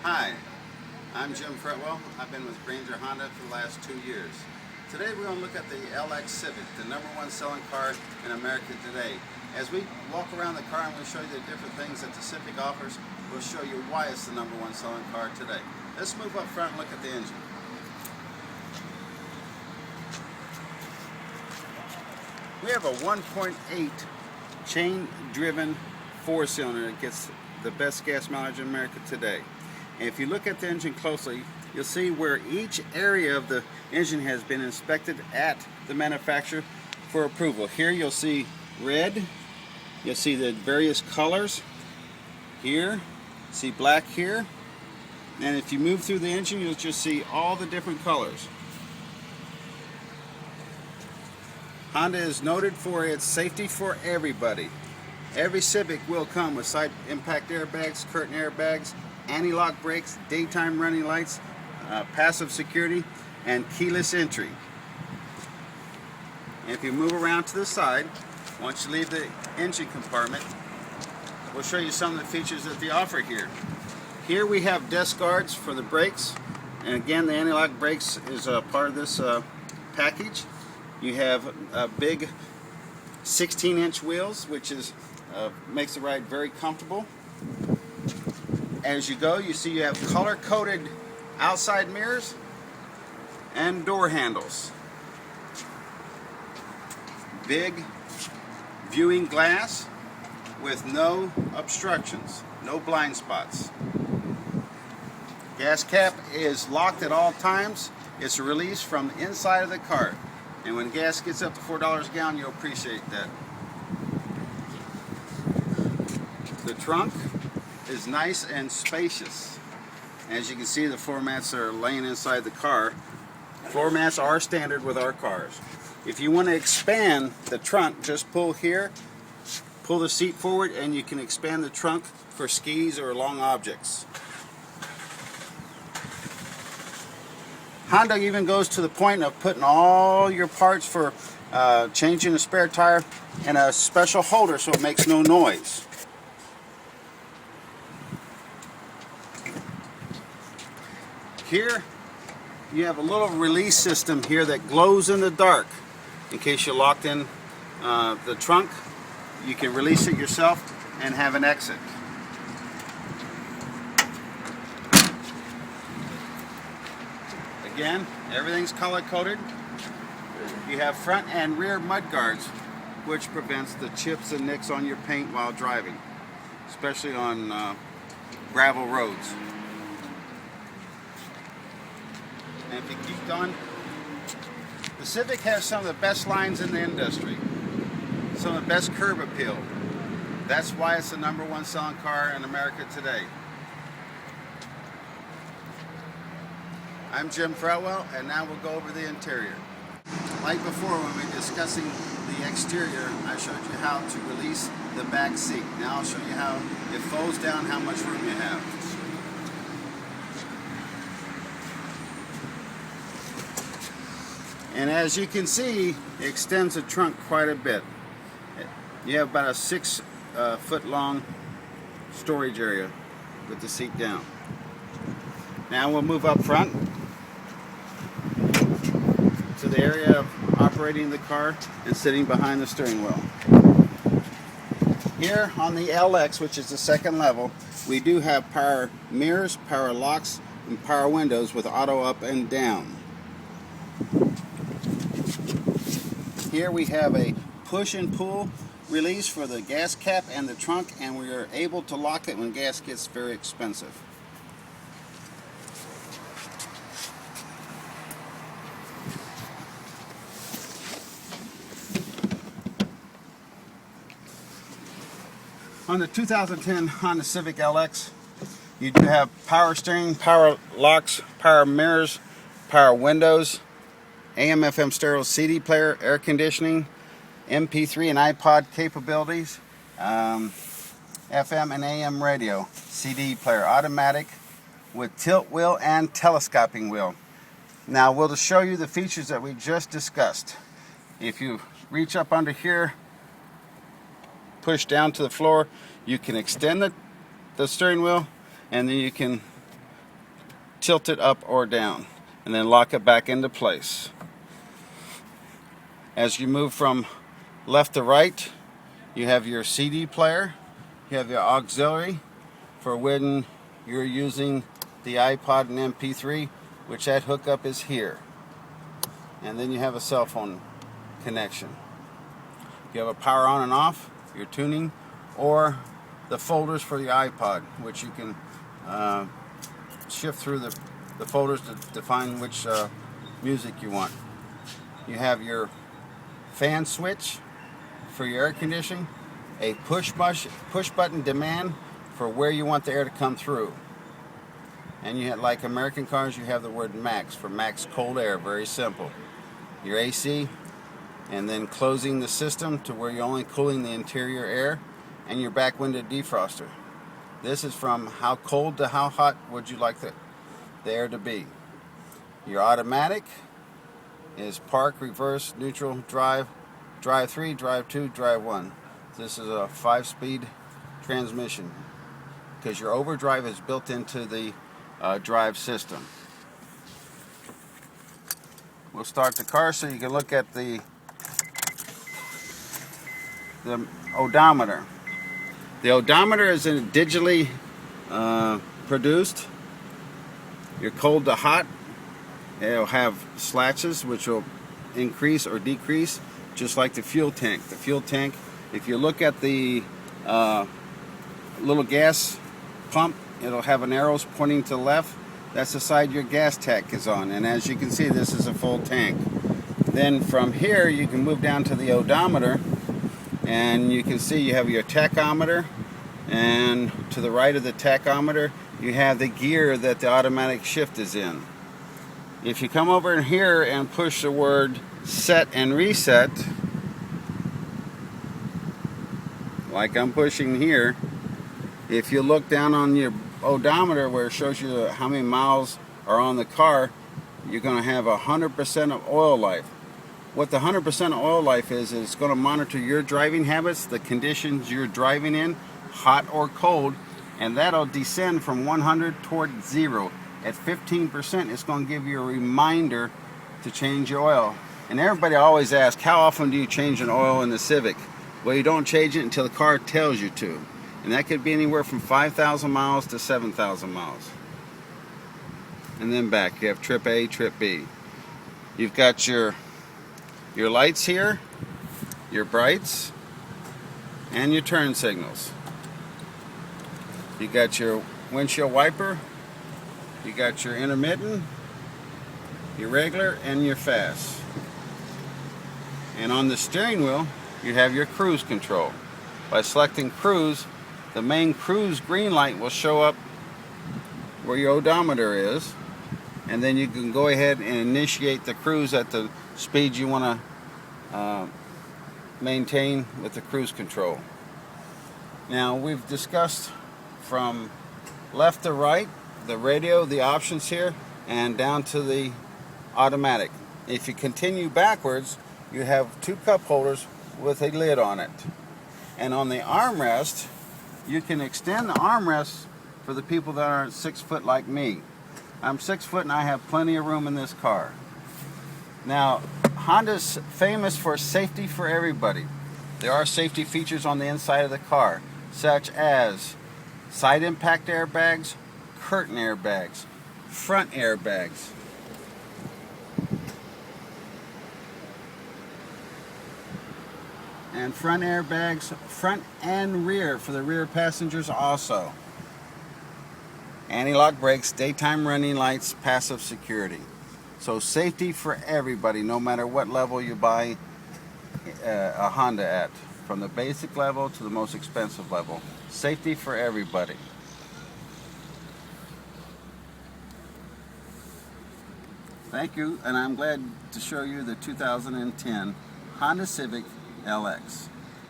Hi, I'm Jim Fretwell. I've been with Granger Honda for the last 2 years. Today we're going to look at the LX Civic, the #1 selling car in America today. As we walk around the car, I'm going to show you the different things that the Civic offers. We'll show you why it's the #1 selling car today. Let's move up front and look at the engine. We have a 1.8 chain-driven 4-cylinder that gets the best gas mileage in America today. And if you look at the engine closely, you'll see where each area of the engine has been inspected at the manufacturer for approval. Here you'll see red, you'll see the various colors here, see black here, and if you move through the engine you'll just see all the different colors. Honda is noted for its safety for everybody. Every Civic will come with side impact airbags, curtain airbags, anti-lock brakes, daytime running lights, passive security, and keyless entry. And if you move around to the side, once you leave the engine compartment, we'll show you some of the features that they offer here. Here we have desk guards for the brakes, and again the anti-lock brakes is a part of this package. You have big 16-inch wheels, which is makes the ride very comfortable. As you go, you see you have color-coded outside mirrors and door handles. Big viewing glass with no obstructions, no blind spots. Gas cap is locked at all times. It's released from the inside of the car. And when gas gets up to $4 a gallon, you'll appreciate that. The trunk is nice and spacious. As you can see, the floor mats are laying inside the car. Floor mats are standard with our cars. If you want to expand the trunk, just pull here, pull the seat forward, and you can expand the trunk for skis or long objects. Honda even goes to the point of putting all your parts for changing a spare tire in a special holder so it makes no noise. Here you have a little release system here that glows in the dark. In case you're locked in the trunk, you can release it yourself and have an exit. Again, everything's color coded. You have front and rear mud guards, which prevents the chips and nicks on your paint while driving, especially on gravel roads. And if you keep going, the Civic has some of the best lines in the industry, some of the best curb appeal. That's why it's the #1 selling car in America today. I'm Jim Fretwell, and now we'll go over the interior. Like before, when we were discussing the exterior, I showed you how to release the back seat. Now I'll show you how it folds down, how much room you have. And as you can see, it extends the trunk quite a bit. You have about a 6-foot long storage area with the seat down. Now we'll move up front to the area of operating the car and sitting behind the steering wheel. Here on the LX, which is the second level, we do have power mirrors, power locks, and power windows with auto up and down. Here we have a push and pull release for the gas cap and the trunk, and we are able to lock it when gas gets very expensive. On the 2010 Honda Civic LX, you do have power steering, power locks, power mirrors, power windows, AM/FM stereo CD player, air conditioning, MP3 and iPod capabilities, FM and AM radio, CD player, automatic with tilt wheel and telescoping wheel. Now we'll just show you the features that we just discussed. If you reach up under here, push down to the floor, you can extend the steering wheel, and then you can tilt it up or down, and then lock it back into place. As you move from left to right, you have your CD player, you have your auxiliary for when you're using the iPod and MP3, which that hookup is here. And then you have a cell phone connection. You have a power on and off, your tuning, or the folders for the iPod, which you can shift through the folders to define which music you want. You have your fan switch for your air conditioning, a push button demand for where you want the air to come through. And you have, like American cars, you have the word max for max cold air, very simple. Your AC, and then closing the system to where you're only cooling the interior air, and your back window defroster. This is from how cold to how hot would you like the air to be. Your automatic is park, reverse, neutral, drive, drive 3, drive 2, drive 1. This is a 5-speed transmission because your overdrive is built into the drive system. We'll start the car so you can look at the odometer. The odometer is digitally produced. Your cold to hot, it'll have slatches which will increase or decrease, just like the fuel tank. The fuel tank, if you look at the little gas pump, it'll have an arrows pointing to the left. That's the side your gas tank is on, and as you can see, this is a full tank. Then from here you can move down to the odometer, and you can see you have your tachometer, and to the right of the tachometer you have the gear that the automatic shift is in. If you come over here and push the word set and reset, like I'm pushing here, if you look down on your odometer where it shows you how many miles are on the car, you're going to have 100% of oil life. What the 100% of oil life is it's going to monitor your driving habits, the conditions you're driving in, hot or cold, and that'll descend from 100 toward 0. At 15%, it's going to give you a reminder to change your oil. And everybody always asks, how often do you change an oil in the Civic? Well, you don't change it until the car tells you to. And that could be anywhere from 5,000 miles to 7,000 miles. And then back, you have trip A, trip B. You've got your lights here, your brights, and your turn signals. You got your windshield wiper, you got your intermittent, your regular, and your fast. And on the steering wheel, you have your cruise control. By selecting cruise, the main cruise green light will show up where your odometer is, and then you can go ahead and initiate the cruise at the speed you want to maintain with the cruise control. Now, we've discussed from left to right, the radio, the options here, and down to the automatic. If you continue backwards, you have 2 cup holders with a lid on it. And on the armrest, you can extend the armrest for the people that aren't 6 foot like me. I'm 6 foot and I have plenty of room in this car. Now, Honda's famous for safety for everybody. There are safety features on the inside of the car, such as side impact airbags, curtain airbags, front airbags. And front airbags, front and rear for the rear passengers also. Anti-lock brakes, daytime running lights, passive security. So safety for everybody, no matter what level you buy a Honda at. From the basic level to the most expensive level. Safety for everybody. Thank you, and I'm glad to show you the 2010 Honda Civic LX.